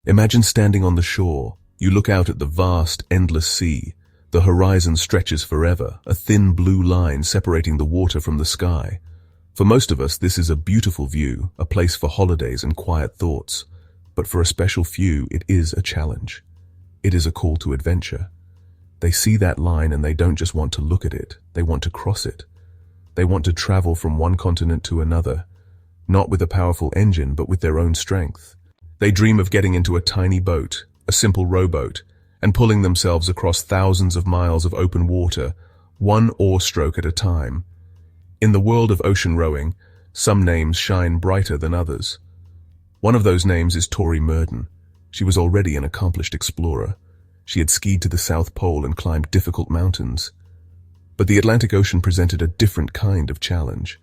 Imagine standing on the shore. You look out at the vast, endless sea. The horizon stretches forever, a thin blue line separating the water from the sky. For most of us, this is a beautiful view, a place for holidays and quiet thoughts. But for a special few, it is a challenge. It is a call to adventure. They see that line and they don't just want to look at it, they want to cross it. They want to travel from one continent to another, not with a powerful engine, but with their own strength. They dream of getting into a tiny boat, a simple rowboat, and pulling themselves across thousands of miles of open water, one oar stroke at a time. In the world of ocean rowing, some names shine brighter than others. One of those names is Tori Murden. She was already an accomplished explorer. She had skied to the South Pole and climbed difficult mountains. But the Atlantic Ocean presented a different kind of challenge.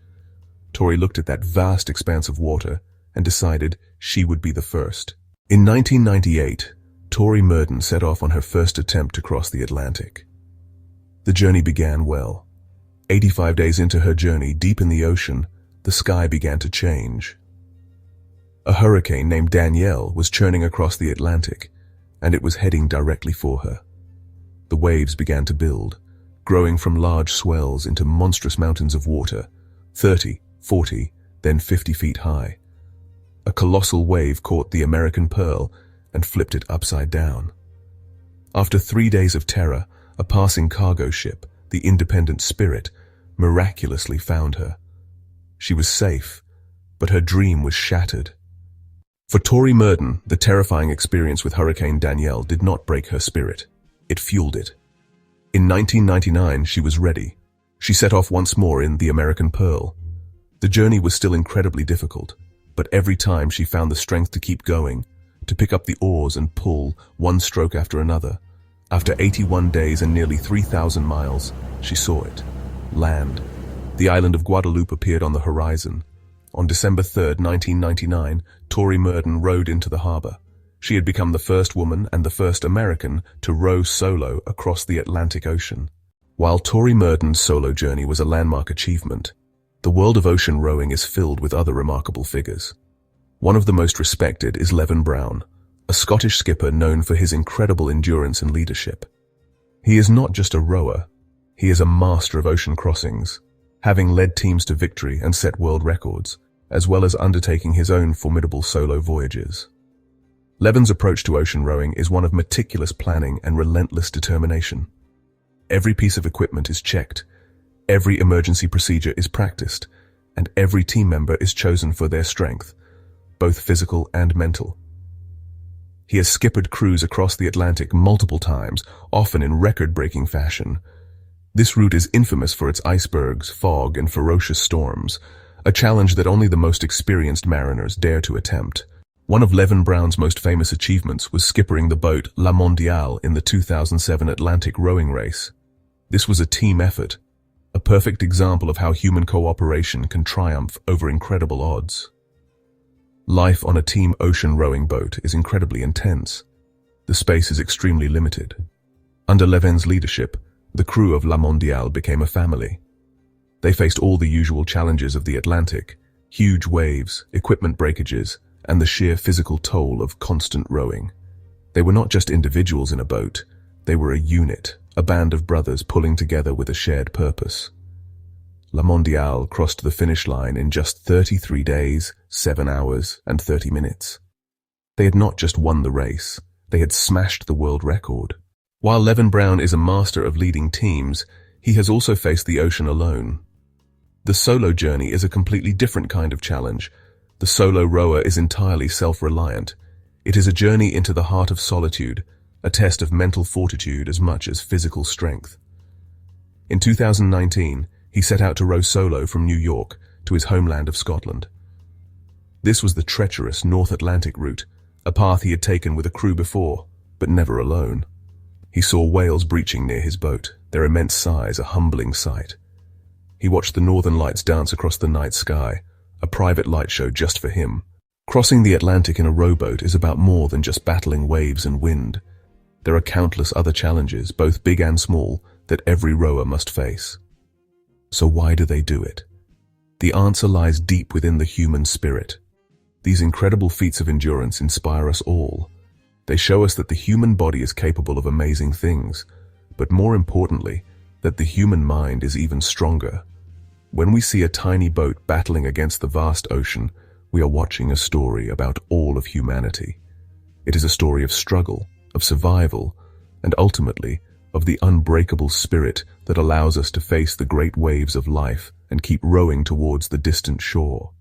Tori looked at that vast expanse of water and decided she would be the first. In 1998, Tori Murden set off on her first attempt to cross the Atlantic. The journey began well. 85 days into her journey, deep in the ocean, the sky began to change. A hurricane named Danielle was churning across the Atlantic, and it was heading directly for her. The waves began to build, growing from large swells into monstrous mountains of water, 30, 40, then 50 feet high. A colossal wave caught the American Pearl and flipped it upside down. After 3 days of terror, a passing cargo ship, the Independent Spirit, miraculously found her. She was safe, but her dream was shattered. For Tori Murden, the terrifying experience with Hurricane Danielle did not break her spirit. It fueled it. In 1999, she was ready. She set off once more in the American Pearl. The journey was still incredibly difficult, but every time she found the strength to keep going, to pick up the oars and pull, one stroke after another. After 81 days and nearly 3,000 miles, she saw it. Land. The island of Guadeloupe appeared on the horizon. On December 3, 1999, Tori Murden rowed into the harbor. She had become the first woman and the first American to row solo across the Atlantic Ocean. While Tori Murden's solo journey was a landmark achievement, the world of ocean rowing is filled with other remarkable figures. One of the most respected is Leven, a Scottish skipper known for his incredible endurance and leadership. He is not just a rower, he is a master of ocean crossings, having led teams to victory and set world records, as well as undertaking his own formidable solo voyages. Leven's approach to ocean rowing is one of meticulous planning and relentless determination. Every piece of equipment is checked, every emergency procedure is practiced, and every team member is chosen for their strength, both physical and mental. He has skippered crews across the Atlantic multiple times, often in record-breaking fashion. This route is infamous for its icebergs, fog, and ferocious storms, a challenge that only the most experienced mariners dare to attempt. One of Leven's most famous achievements was skippering the boat La Mondiale in the 2007 Atlantic rowing race. This was a team effort, a perfect example of how human cooperation can triumph over incredible odds. Life on a team ocean rowing boat is incredibly intense. The space is extremely limited. Under Leven's leadership, the crew of La Mondiale became a family. They faced all the usual challenges of the Atlantic, huge waves, equipment breakages, and the sheer physical toll of constant rowing. They were not just individuals in a boat, they were a unit, a band of brothers pulling together with a shared purpose. La Mondiale crossed the finish line in just 33 days, 7 hours, and 30 minutes. They had not just won the race, they had smashed the world record. While Leven is a master of leading teams, he has also faced the ocean alone. The solo journey is a completely different kind of challenge. The solo rower is entirely self-reliant. It is a journey into the heart of solitude, a test of mental fortitude as much as physical strength. In 2019, he set out to row solo from New York to his homeland of Scotland. This was the treacherous North Atlantic route, a path he had taken with a crew before, but never alone. He saw whales breaching near his boat, their immense size a humbling sight. He watched the northern lights dance across the night sky, a private light show just for him. Crossing the Atlantic in a rowboat is about more than just battling waves and wind. There are countless other challenges, both big and small, that every rower must face. So why do they do it? The answer lies deep within the human spirit. These incredible feats of endurance inspire us all. They show us that the human body is capable of amazing things, but more importantly, that the human mind is even stronger. When we see a tiny boat battling against the vast ocean, we are watching a story about all of humanity. It is a story of struggle, of survival, and ultimately, of the unbreakable spirit that allows us to face the great waves of life and keep rowing towards the distant shore.